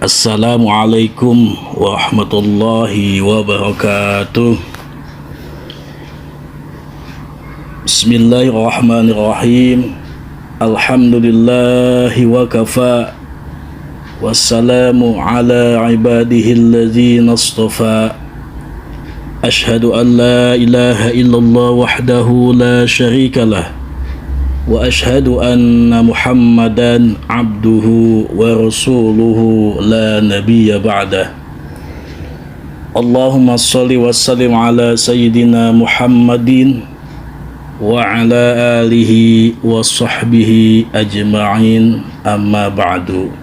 Assalamualaikum warahmatullahi wabarakatuh. Bismillahirrahmanirrahim. Alhamdulillahi wa kafa. Wassalamu ala ibadihi alladzina astafa. Ashhadu an la ilaha illallah wahdahu la syarika lah. Wa ashhadu anna Muhammadan abduhu wa rasuluhu la nabiyya ba'dah. Allahumma salli wa sallim ala sayyidina Muhammadin wa ala alihi wa sahbihi ajma'in, amma ba'du.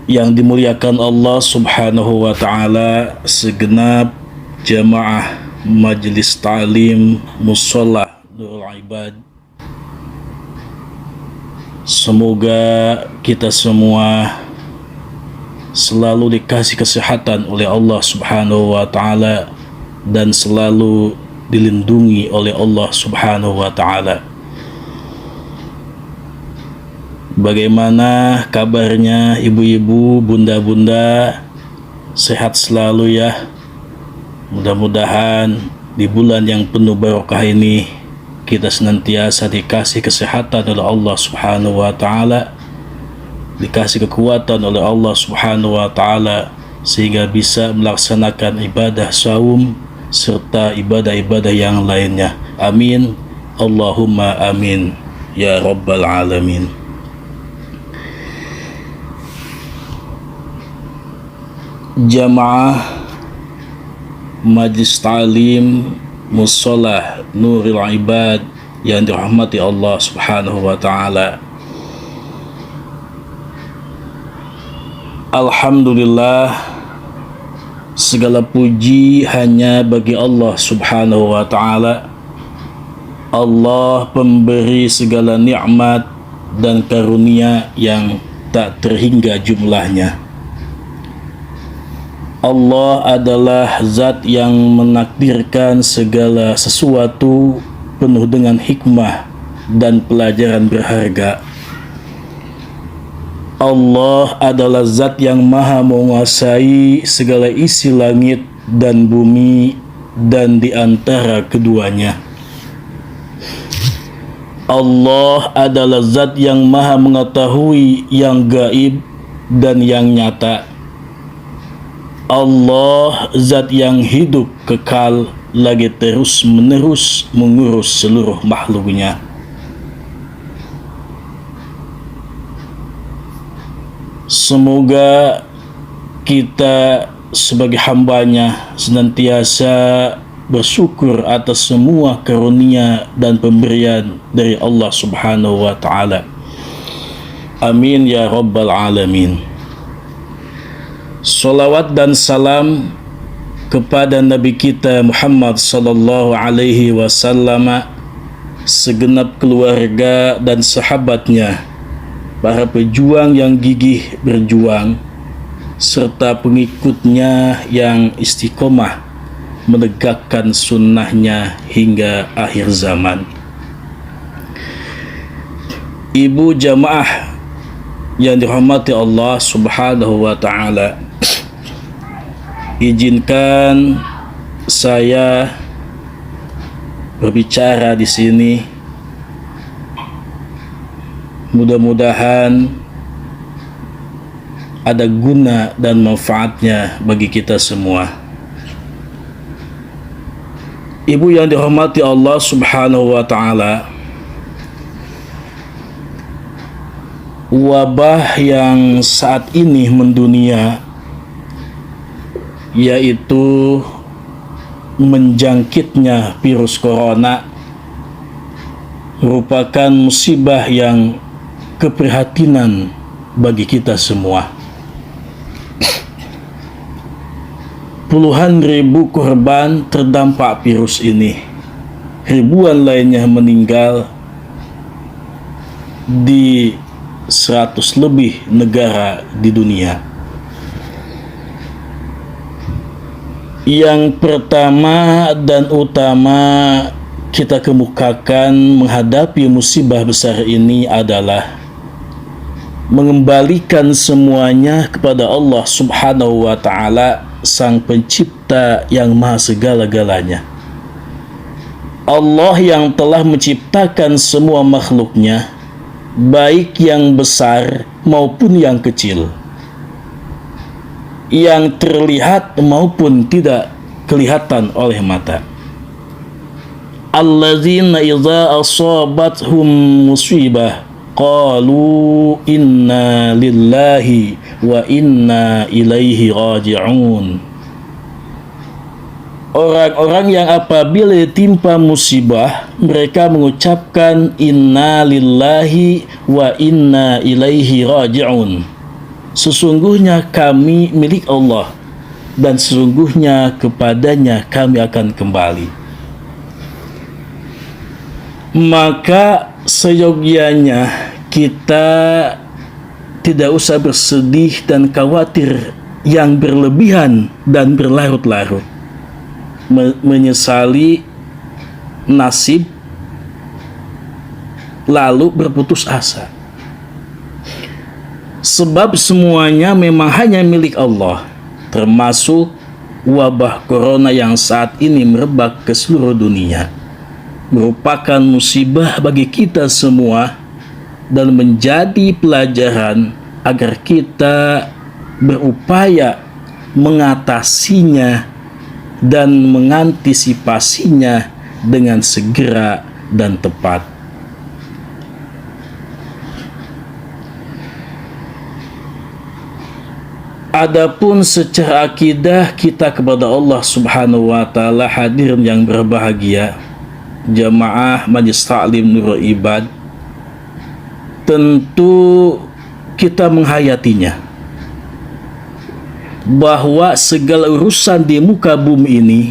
Yang dimuliakan Allah subhanahu wa ta'ala, segenap jamaah Majelis Ta'lim Musholah Nurul Ibad, semoga kita semua selalu dikasih kesehatan oleh Allah subhanahu wa ta'ala dan selalu dilindungi oleh Allah subhanahu wa ta'ala. Bagaimana kabarnya ibu-ibu, bunda-bunda? Sehat selalu ya. Mudah-mudahan di bulan yang penuh barokah ini kita senantiasa dikasih kesehatan oleh Allah subhanahu wa ta'ala, dikasih kekuatan oleh Allah subhanahu wa ta'ala, sehingga bisa melaksanakan ibadah saum serta ibadah-ibadah yang lainnya. Amin, Allahumma amin ya rabbal alamin. Jamaah Majlis Ta'lim Musholah Nurul Ibad yang dirahmati Allah subhanahu wa ta'ala, alhamdulillah, segala puji hanya bagi Allah subhanahu wa ta'ala. Allah pemberi segala nikmat dan karunia yang tak terhingga jumlahnya. Allah adalah zat yang menakdirkan segala sesuatu penuh dengan hikmah dan pelajaran berharga. Allah adalah zat yang maha menguasai segala isi langit dan bumi dan di antara keduanya. Allah adalah zat yang maha mengetahui yang gaib dan yang nyata. Allah zat yang hidup kekal lagi terus menerus mengurus seluruh makhluknya. Semoga kita sebagai hambanya senantiasa bersyukur atas semua karunia dan pemberian dari Allah subhanahu wa ta'ala. Amin ya rabbal alamin. Salawat dan salam kepada Nabi kita Muhammad sallallahu alaihi wasallam, segenap keluarga dan sahabatnya, para pejuang yang gigih berjuang, serta pengikutnya yang istiqomah menegakkan sunnahnya hingga akhir zaman. Ibu jamaah yang dirahmati Allah subhanahu wa ta'ala, izinkan saya berbicara di sini. Mudah-mudahan ada guna dan manfaatnya bagi kita semua. Ibu yang dirahmati Allah subhanahu wa ta'ala, wabah yang saat ini mendunia, yaitu menjangkitnya virus corona, merupakan musibah yang keprihatinan bagi kita semua. Puluhan ribu korban terdampak virus ini, ribuan lainnya meninggal di 100 lebih negara di dunia. Yang pertama dan utama, kita kemukakan menghadapi musibah besar ini adalah mengembalikan semuanya kepada Allah Subhanahu wa Ta'ala, Sang Pencipta yang Maha Segala-galanya. Allah yang telah menciptakan semua makhluknya, baik yang besar maupun yang kecil, yang terlihat maupun tidak kelihatan oleh mata. Alladzina idza asabathum musibah qalu inna lillahi wa inna ilaihi raji'un. Orang-orang yang apabila ditimpa musibah, mereka mengucapkan inna lillahi wa inna ilaihi raji'un. Sesungguhnya kami milik Allah dan sesungguhnya kepadanya kami akan kembali. Maka seyogyanya kita tidak usah bersedih dan khawatir yang berlebihan dan berlarut-larut, menyesali nasib lalu berputus asa. Sebab semuanya memang hanya milik Allah, termasuk wabah corona yang saat ini merebak ke seluruh dunia, merupakan musibah bagi kita semua dan menjadi pelajaran agar kita berupaya mengatasinya dan mengantisipasinya dengan segera dan tepat. Adapun secara akidah kita kepada Allah Subhanahu wa Ta'ala, hadirin yang berbahagia, jamaah Majlis Ta'lim Nurul Ibad, tentu kita menghayatinya bahwa segala urusan di muka bumi ini,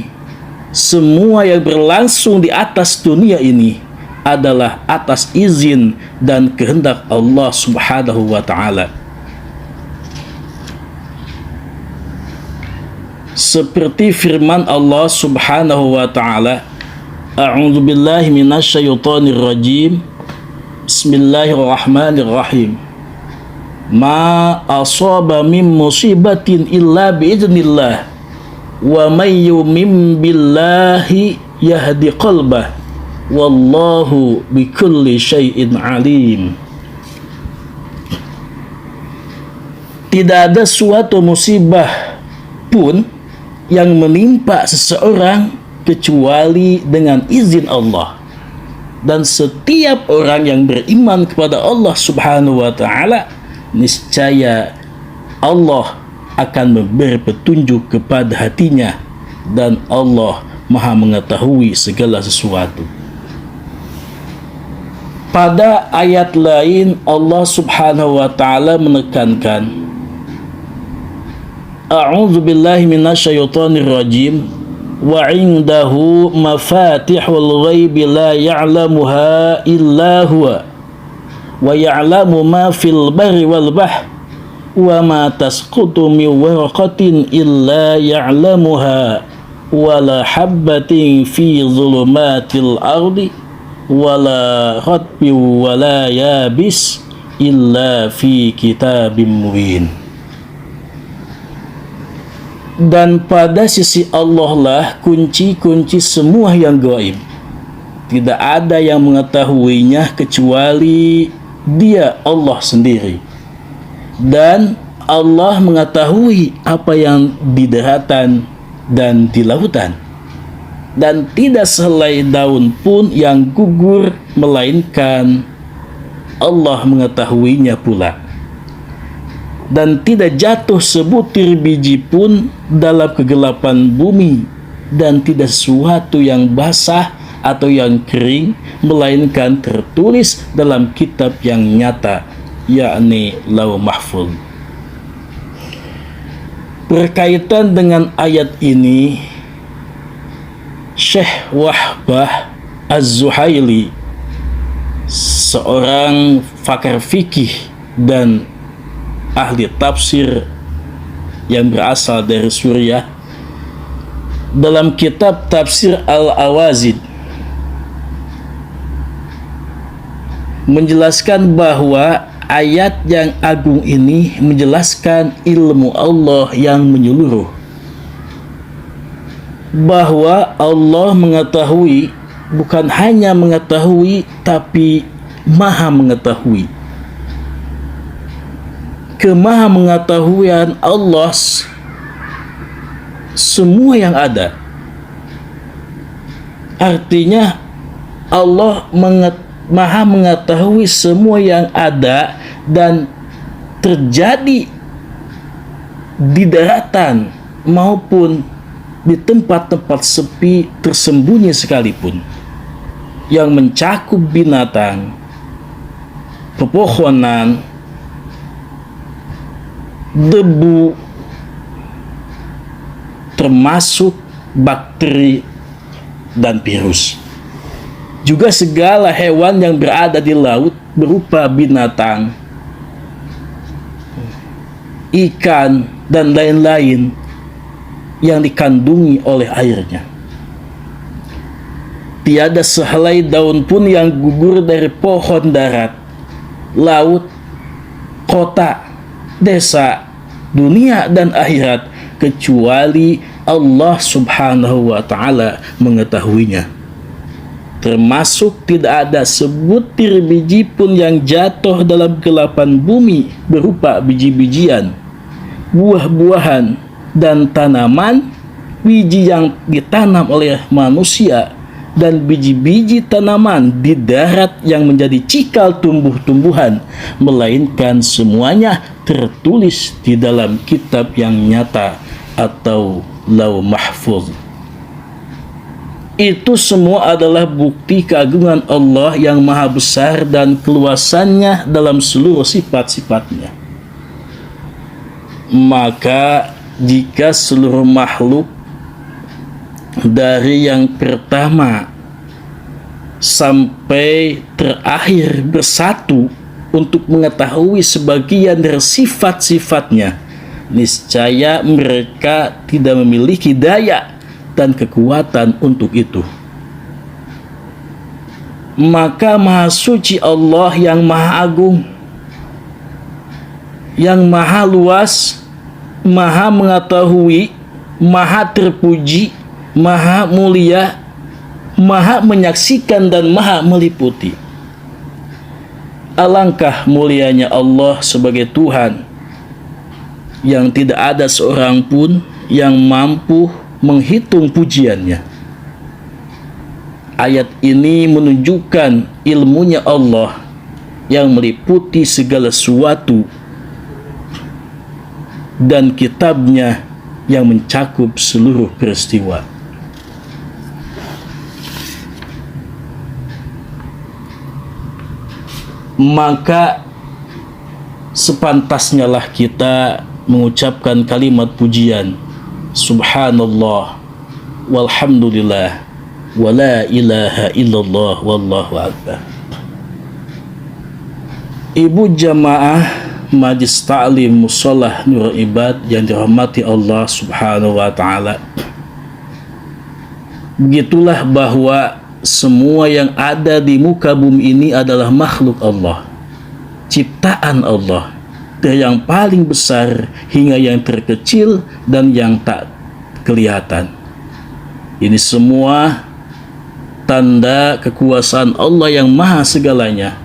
semua yang berlangsung di atas dunia ini adalah atas izin dan kehendak Allah Subhanahu wa Ta'ala. Seperti firman Allah Subhanahu wa Ta'ala, A'udzu billahi minasyaitonir rajim. Bismillahirrahmanirrahim. Ma asaba min musibatin illa biiznillah wa may yu'min billahi yahdi qalbah wallahu bikulli syai'in alim. Tidak ada suatu musibah pun yang menimpa seseorang kecuali dengan izin Allah, dan setiap orang yang beriman kepada Allah Subhanahu wa Ta'ala, niscaya Allah akan memberi petunjuk kepada hatinya, dan Allah Maha mengetahui segala sesuatu. Pada ayat lain Allah Subhanahu wa Ta'ala menekankan, A'udzu billahi minasyaitonir rajim. Wa 'indahu mafatihul ghaibi la ya'lamuha illa huwa wa ya'lamu ma fil barri wal bahr wa ma tasqutu min waraqatin illa ya'lamuha wa la habbatin fi dhulumatil ardi wa la ratbin wa la yabis illa fi kitabim mubin. Dan pada sisi Allah lah kunci-kunci semua yang gaib. Tidak ada yang mengetahuinya kecuali Dia, Allah sendiri. Dan Allah mengetahui apa yang di daratan dan di lautan. Dan tidak sehelai daun pun yang gugur, melainkan Allah mengetahuinya pula. Dan tidak jatuh sebutir biji pun dalam kegelapan bumi, dan tidak sesuatu yang basah atau yang kering, melainkan tertulis dalam kitab yang nyata, yakni Lauh Mahfuz. Berkaitan dengan ayat ini, Syekh Wahbah Az-Zuhaili, seorang pakar fikih dan ahli tafsir yang berasal dari Suriah, dalam kitab Tafsir Al-Awazid menjelaskan bahwa ayat yang agung ini menjelaskan ilmu Allah yang menyeluruh, bahwa Allah mengetahui, bukan hanya mengetahui tapi maha mengetahui. Kemaha mengetahuan Allah semua yang ada. Artinya Allah maha mengetahui semua yang ada dan terjadi di daratan maupun di tempat-tempat sepi tersembunyi sekalipun, yang mencakup binatang, pepohonan, debu, termasuk bakteri dan virus. Juga segala hewan yang berada di laut berupa binatang, ikan, dan lain-lain yang dikandungi oleh airnya. Tiada sehelai daun pun yang gugur dari pohon darat, laut, kota, desa, dunia, dan akhirat kecuali Allah Subhanahu wa Ta'ala mengetahuinya. Termasuk tidak ada sebutir biji pun yang jatuh dalam gelapan bumi berupa biji-bijian, buah-buahan, dan tanaman, biji yang ditanam oleh manusia, dan biji-biji tanaman di darat yang menjadi cikal tumbuh-tumbuhan, melainkan semuanya tertulis di dalam kitab yang nyata atau Lauh Mahfuz. Itu semua adalah bukti keagungan Allah yang maha besar dan keluasannya dalam seluruh sifat-sifatnya. Maka jika seluruh makhluk dari yang pertama sampai terakhir bersatu untuk mengetahui sebagian dari sifat-sifatnya, niscaya mereka tidak memiliki daya dan kekuatan untuk itu. Maka maha suci Allah yang maha agung, yang maha luas, maha mengetahui, maha terpuji, maha mulia, maha menyaksikan, dan maha meliputi. Alangkah mulianya Allah sebagai Tuhan yang tidak ada seorang pun yang mampu menghitung pujiannya. Ayat ini menunjukkan ilmunya Allah yang meliputi segala sesuatu dan kitabnya yang mencakup seluruh peristiwa. Maka sepantasnya lah kita mengucapkan kalimat pujian Subhanallah walhamdulillah wa la ilaha illallah wallahu akbar. Ibu jamaah Majlis Ta'lim Musholah Nurul Ibad yang dirahmati Allah Subhanahu wa Ta'ala, begitulah bahwa semua yang ada di muka bumi ini adalah makhluk Allah, ciptaan Allah, dari yang paling besar hingga yang terkecil dan yang tak kelihatan. Ini semua tanda kekuasaan Allah yang maha segalanya.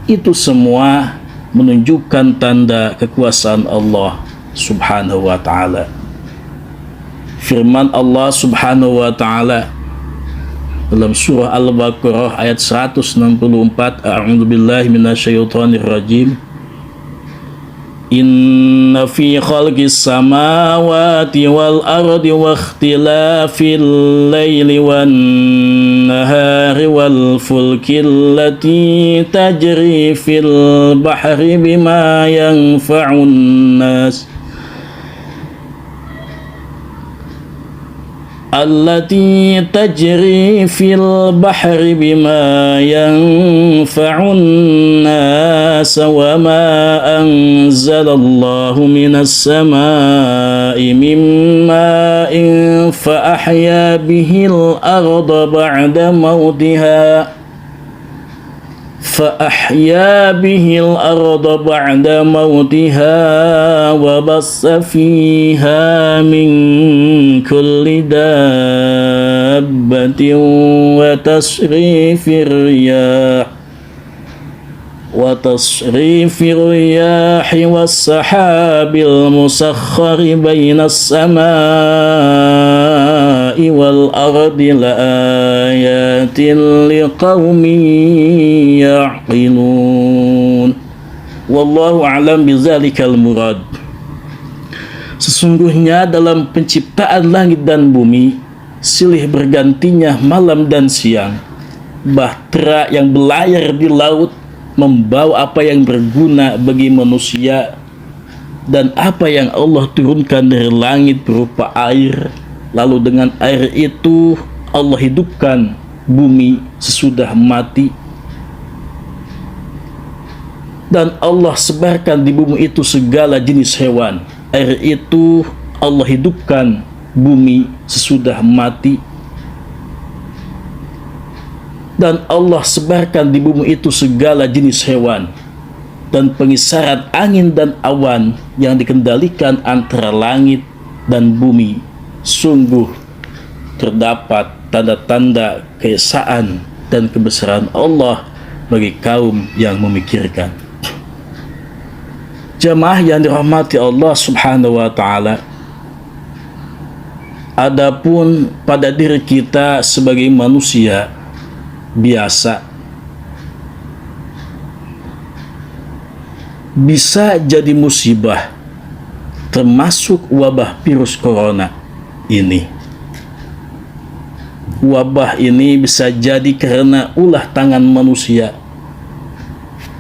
Itu semua menunjukkan tanda kekuasaan Allah Subhanahu wa Ta'ala. Firman Allah Subhanahu wa Ta'ala dalam surah Al-Baqarah ayat 164, A'udzubillahi minasyaitonir rajim. Inna fi khalqis samawati wal ardi wa ikhtilafil laili wan nahari wal fulki allati tajri fil bahri bima yanfa'un nas التي تجري في البحر بما ينفع الناس وما أنزل الله من السماء من ماء فأحيا به الأرض بعد موتها فأحيا به الأرض بعد موتها وبث فيها من كل دابة وتصريف الرياح والسحاب المسخر بين السماء والأرض لآيات لقوم يعقلون Wallahu a'lam bizalikal murad. Sesungguhnya dalam penciptaan langit dan bumi, silih bergantinya malam dan siang, bahtera yang berlayar di laut membawa apa yang berguna bagi manusia, dan apa yang Allah turunkan dari langit berupa air. Lalu dengan air itu Allah hidupkan bumi sesudah mati, dan Allah sebarkan di bumi itu segala jenis hewan. Air itu Allah hidupkan bumi sesudah mati, dan Allah sebarkan di bumi itu segala jenis hewan, dan pengisaran angin dan awan yang dikendalikan antara langit dan bumi. Sungguh terdapat tanda-tanda keesaan dan kebesaran Allah bagi kaum yang memikirkan. Jamaah yang dirahmati Allah Subhanahu wa ta'ala, adapun pada diri kita sebagai manusia biasa, bisa jadi musibah, termasuk wabah virus corona ini. Wabah ini bisa jadi karena ulah tangan manusia,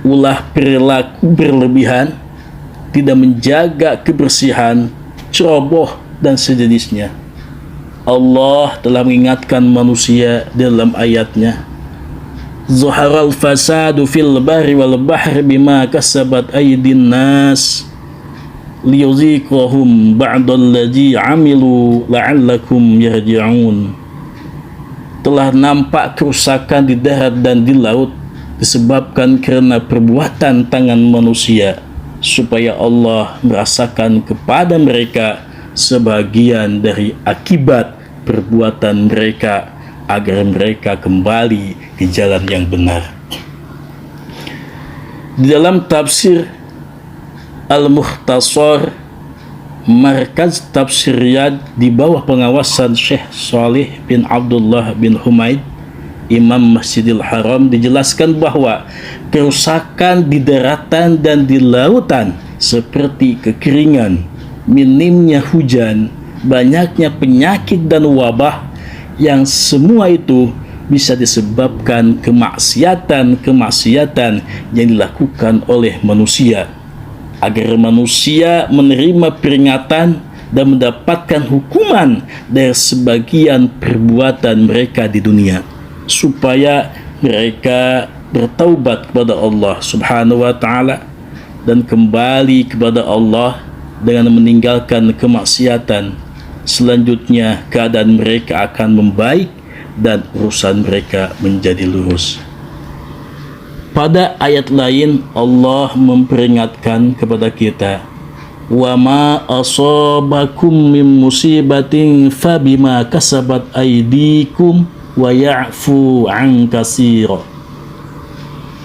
ulah perilaku berlebihan, tidak menjaga kebersihan, ceroboh dan sejenisnya. Allah telah mengingatkan manusia dalam ayatnya, Zuharal fasadu fil bahri wal bahri bima kasabat aydin nas liyuziqahum ba'dalladzi amilu la'allakum yarji'un. Telah nampak kerusakan di darat dan di laut disebabkan karena perbuatan tangan manusia, supaya Allah merasakan kepada mereka sebagian dari akibat perbuatan mereka, agar mereka kembali ke jalan yang benar. Di dalam tafsir Al-Mukhtasar, Markaz Tafsir Riyadh di bawah pengawasan Syekh Salih bin Abdullah bin Humaid, Imam Masjidil Haram, dijelaskan bahwa kerusakan di daratan dan di lautan seperti kekeringan, minimnya hujan, banyaknya penyakit dan wabah, yang semua itu bisa disebabkan kemaksiatan yang dilakukan oleh manusia, agar manusia menerima peringatan dan mendapatkan hukuman dari sebagian perbuatan mereka di dunia, supaya mereka bertaubat kepada Allah Subhanahu wa ta'ala dan kembali kepada Allah dengan meninggalkan kemaksiatan. Selanjutnya keadaan mereka akan membaik dan urusan mereka menjadi lurus. Pada ayat lain Allah memperingatkan kepada kita, wa ma asabakum min musibatin fabima kasabat aydikum wa ya'fu an katsir.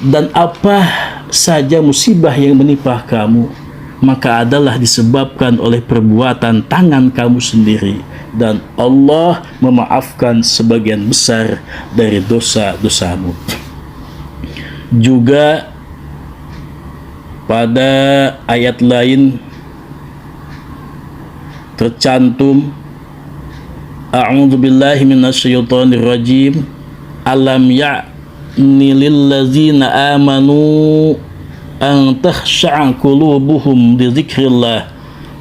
Dan apa saja musibah yang menimpa kamu, maka adalah disebabkan oleh perbuatan tangan kamu sendiri, dan Allah memaafkan sebagian besar dari dosa-dosamu. Juga pada ayat lain tercantum, A'udzu billahi minasyaitonir rajim, alam ya'ni lillazina amanu an takhsha'a qulubuhum li dzikrillah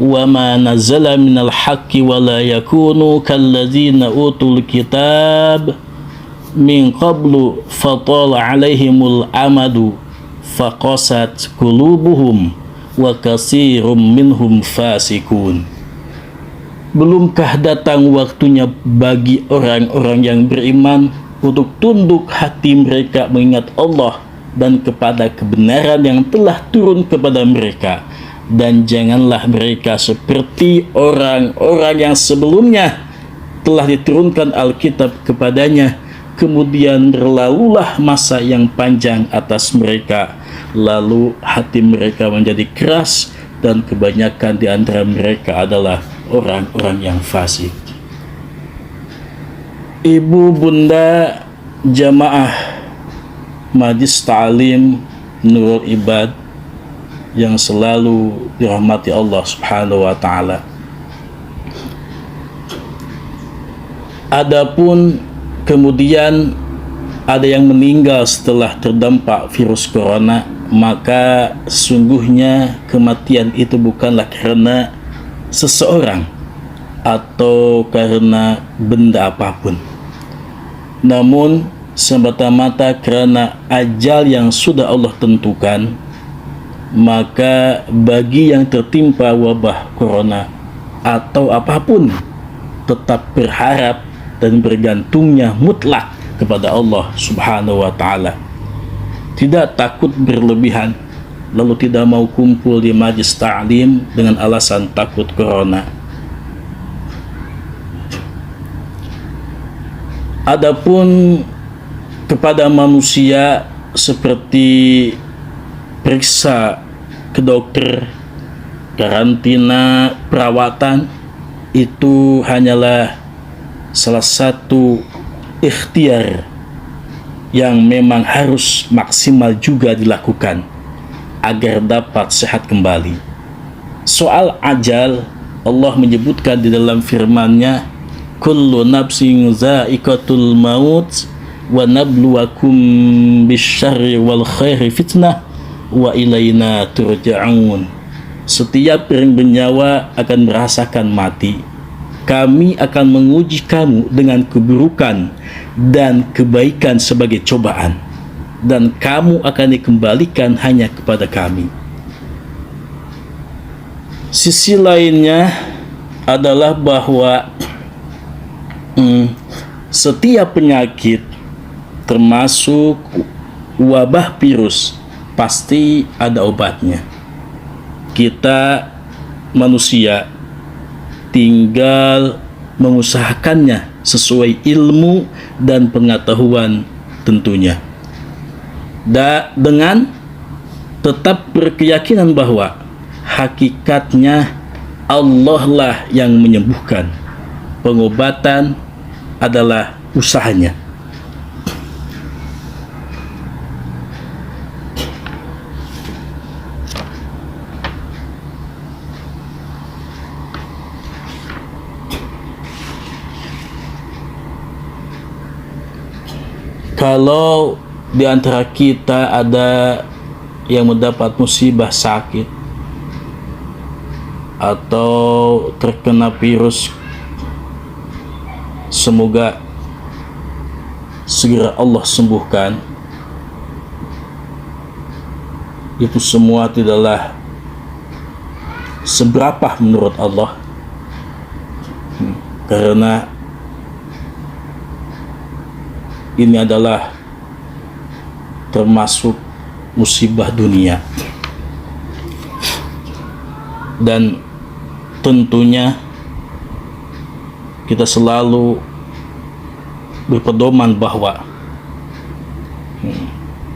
wa ma nazala minal haqqi wa la yakunu kallazina utul kitab min qablu fatala 'alaihimul amadu faqasat qulubuhum wa katsirum minhum fasikun. Belumkah datang waktunya bagi orang-orang yang beriman untuk tunduk hati mereka mengingat Allah dan kepada kebenaran yang telah turun kepada mereka, dan janganlah mereka seperti orang-orang yang sebelumnya telah diturunkan Alkitab kepadanya, kemudian berlalulah masa yang panjang atas mereka, lalu hati mereka menjadi keras, dan kebanyakan di antara mereka adalah orang-orang yang fasik. Ibu bunda jamaah Majlis Ta'lim Nurul Ibad yang selalu dirahmati Allah Subhanahu wa Ta'ala. Adapun kemudian ada yang meninggal setelah terdampak virus corona, maka sungguhnya kematian itu bukanlah karena seseorang atau karena benda apapun, namun semata-mata karena ajal yang sudah Allah tentukan. Maka bagi yang tertimpa wabah corona atau apapun, tetap berharap dan bergantungnya mutlak kepada Allah Subhanahu wa Ta'ala. Tidak takut berlebihan, lalu tidak mau kumpul di majlis ta'lim dengan alasan takut corona. Adapun kepada manusia seperti periksa ke dokter, karantina, perawatan, itu hanyalah salah satu ikhtiar yang memang harus maksimal juga dilakukan agar dapat sehat kembali. Soal ajal, Allah menyebutkan di dalam firman-Nya, kullu nafsin za'iqatul maut wa nabluwakum bisyarri wal khairi fitnah wa ilaina turja'un. Setiap yang bernyawa akan merasakan mati. Kami akan menguji kamu dengan keburukan dan kebaikan sebagai cobaan, dan kamu akan dikembalikan hanya kepada kami. Sisi lainnya adalah bahwa setiap penyakit termasuk wabah virus pasti ada obatnya. Kita manusia tinggal mengusahakannya sesuai ilmu dan pengetahuan tentunya, dengan tetap berkeyakinan bahwa hakikatnya Allah lah yang menyembuhkan. Pengobatan adalah usahanya. Kalau di antara kita ada yang mendapat musibah sakit atau terkena virus, semoga segera Allah sembuhkan. Itu semua tidaklah seberapa menurut Allah, karena ini adalah termasuk musibah dunia. Dan tentunya kita selalu berpedoman bahwa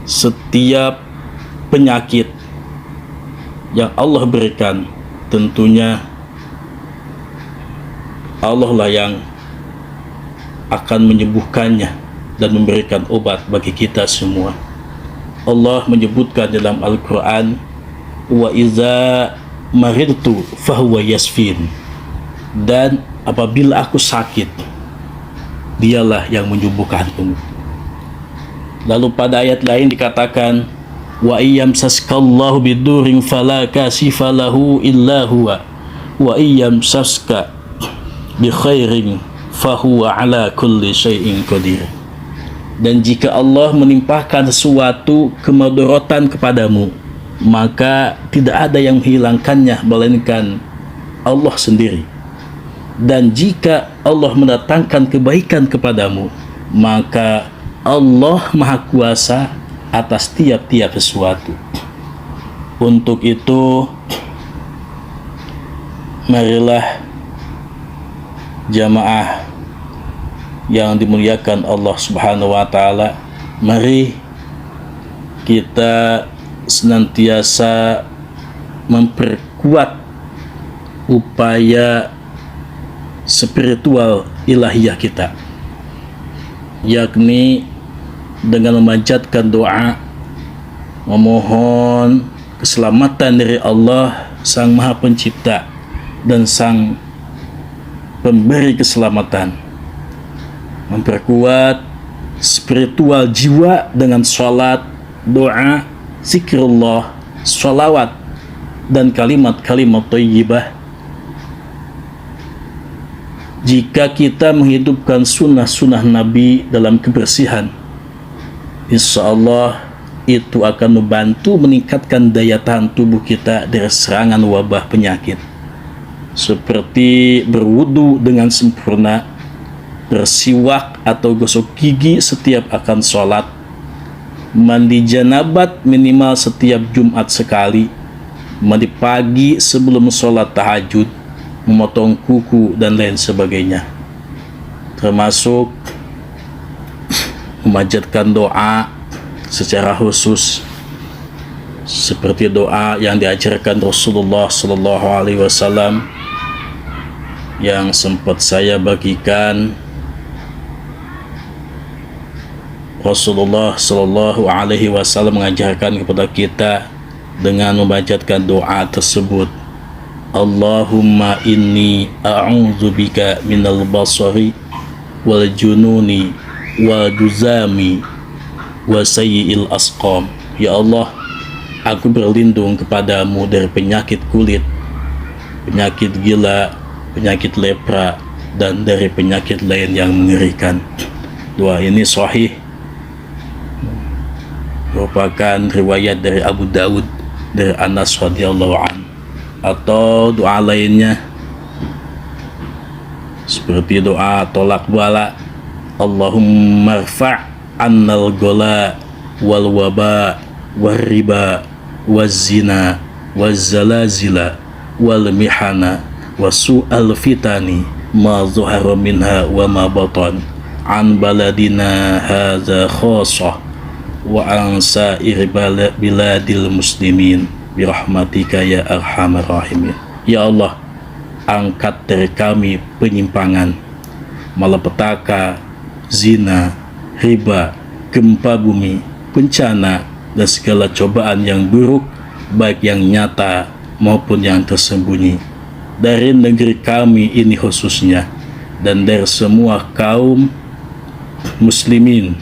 setiap penyakit yang Allah berikan, tentunya Allah lah yang akan menyembuhkannya dan memberikan obat bagi kita semua. Allah menyebutkan dalam Al-Quran, wa iza maridtu fahuwa yasfin, dan apabila aku sakit, dialah yang menyembuhkanku. Lalu pada ayat lain dikatakan, wa iyam saskallahu bidurin fala kasifa lahu illa huwa wa iyam saska bi khairin fahuwa ala kulli syai'in qadir. Dan jika Allah menimpakan sesuatu kemudaratan kepadamu, maka tidak ada yang menghilangkannya melainkan Allah sendiri. Dan jika Allah mendatangkan kebaikan kepadamu, maka Allah Maha Kuasa atas tiap-tiap sesuatu. Untuk itu, marilah jamaah yang dimuliakan Allah Subhanahu wa taala, mari kita senantiasa memperkuat upaya spiritual ilahiyah kita, yakni dengan memanjatkan doa, memohon keselamatan dari Allah Sang Maha Pencipta dan Sang Pemberi keselamatan, memperkuat spiritual jiwa dengan sholat, doa, zikrullah, sholawat, dan kalimat-kalimat thayyibah. Jika kita menghidupkan sunnah-sunnah Nabi dalam kebersihan, insya Allah itu akan membantu meningkatkan daya tahan tubuh kita dari serangan wabah penyakit, seperti berwudu dengan sempurna, bersiwak atau gosok gigi setiap akan sholat, mandi janabat minimal setiap Jumat sekali, mandi pagi sebelum sholat tahajud, memotong kuku, dan lain sebagainya. Termasuk memanjatkan doa secara khusus, seperti doa yang diajarkan Rasulullah Sallallahu Alaihi Wasallam yang sempat saya bagikan. Rasulullah Sallallahu Alaihi Wasallam mengajarkan kepada kita dengan memanjatkan doa tersebut, Allahumma inni a'udzubika minal basari wal jununi wal juzami wa sayyi'il asqam. Ya Allah, aku berlindung kepadamu dari penyakit kulit, penyakit gila, penyakit lepra, dan dari penyakit lain yang mengerikan. Doa ini sahih, merupakan riwayat dari Abu Daud dari Anas radhiyallahu an. Atau doa lainnya seperti doa tolak bala, Allahumma rfa' annal gola wal waba wal riba waz zina waz zalazila wal mihana wasu'al fitani ma zuhara minha wa ma batan an baladina hadza khasah wa an sa'ir biladil muslimin birahmatika ya arhamar rahimin. Ya Allah, angkat dari kami penyimpangan, malapetaka, zina, riba, gempa bumi, bencana, dan segala cobaan yang buruk, baik yang nyata maupun yang tersembunyi, dari negeri kami ini khususnya, dan dari semua kaum muslimin,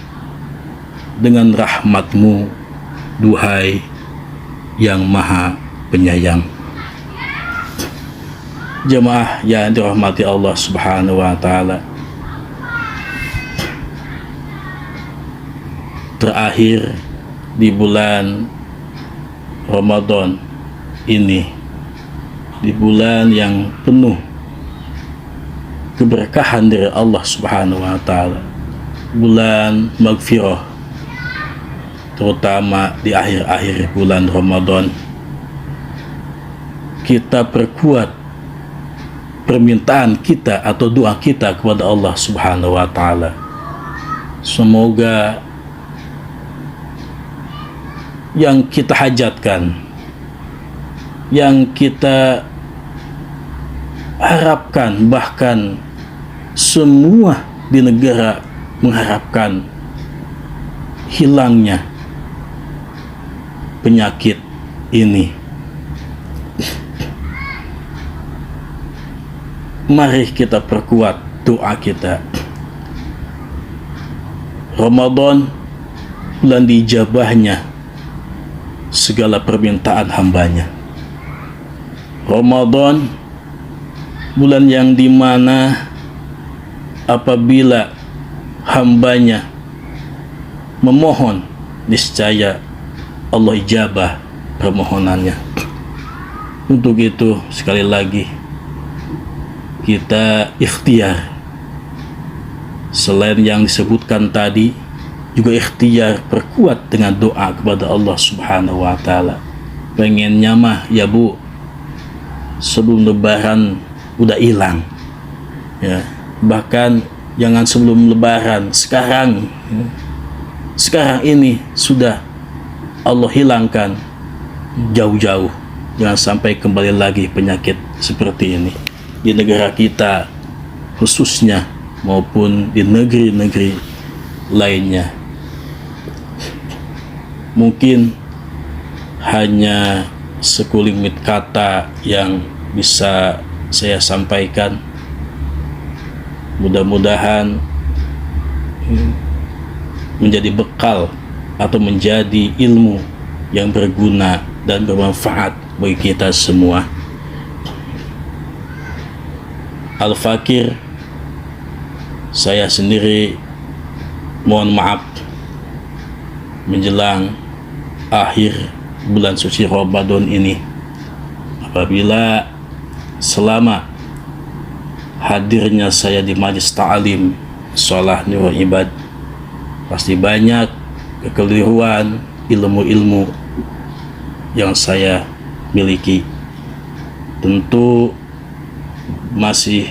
dengan rahmat-Mu, duhai yang maha penyayang. Jemaah yang dirahmati Allah Subhanahu wa taala, terakhir di bulan Ramadan ini, di bulan yang penuh keberkahan dari Allah Subhanahu wa taala, bulan maghfirah, terutama di akhir-akhir bulan Ramadan, kita perkuat permintaan kita atau doa kita kepada Allah Subhanahu wa taala. Semoga yang kita hajatkan, yang kita harapkan, bahkan semua di negara mengharapkan hilangnya penyakit ini. Mari kita perkuat doa kita. Ramadan, bulan diijabahnya segala permintaan hambanya. Ramadan, bulan yang dimana apabila hambanya memohon, niscaya Allah ijabah permohonannya. Untuk itu, sekali lagi kita ikhtiar, selain yang disebutkan tadi, juga ikhtiar perkuat dengan doa kepada Allah Subhanahu wa Ta'ala. Pengennya mah ya Bu, sebelum lebaran udah hilang ya, bahkan jangan sebelum lebaran, sekarang ini sudah Allah hilangkan jauh-jauh. Jangan sampai kembali lagi penyakit seperti ini di negara kita khususnya maupun di negeri-negeri lainnya. Mungkin hanya sekelumit kata yang bisa saya sampaikan. Mudah-mudahan menjadi bekal atau menjadi ilmu yang berguna dan bermanfaat bagi kita semua. Al-Fakir, saya sendiri mohon maaf menjelang akhir bulan suci Ramadan ini, apabila selama hadirnya saya di majlis ta'lim Shalah Nurul Ibad pasti banyak kekeliruan ilmu-ilmu yang saya miliki. Tentu masih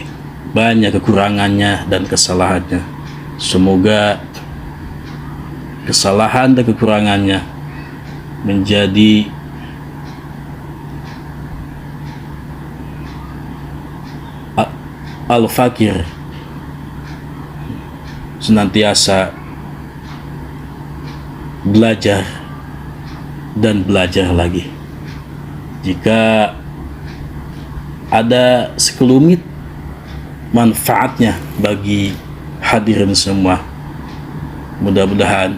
banyak kekurangannya dan kesalahannya. Semoga kesalahan dan kekurangannya menjadi Al-Fakir senantiasa belajar dan belajar lagi. Jika ada sekelumit manfaatnya bagi hadirin semua, mudah-mudahan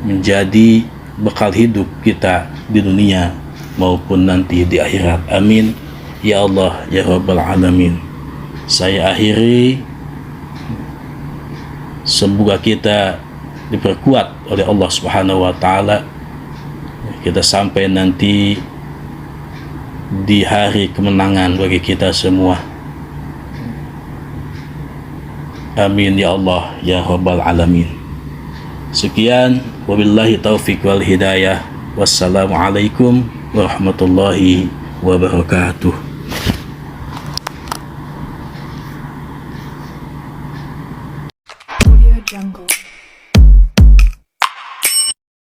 menjadi bekal hidup kita di dunia maupun nanti di akhirat. Amin ya Allah ya Rabbal Alamin. Saya akhiri, semoga kita diperkuat oleh Allah Subhanahu wa Ta'ala, kita sampai nanti di hari kemenangan bagi kita semua. Amin ya Allah ya Rabbal Alamin. Sekian, wabillahi taufiq wal hidayah. Wassalamualaikum warahmatullahi wabarakatuh.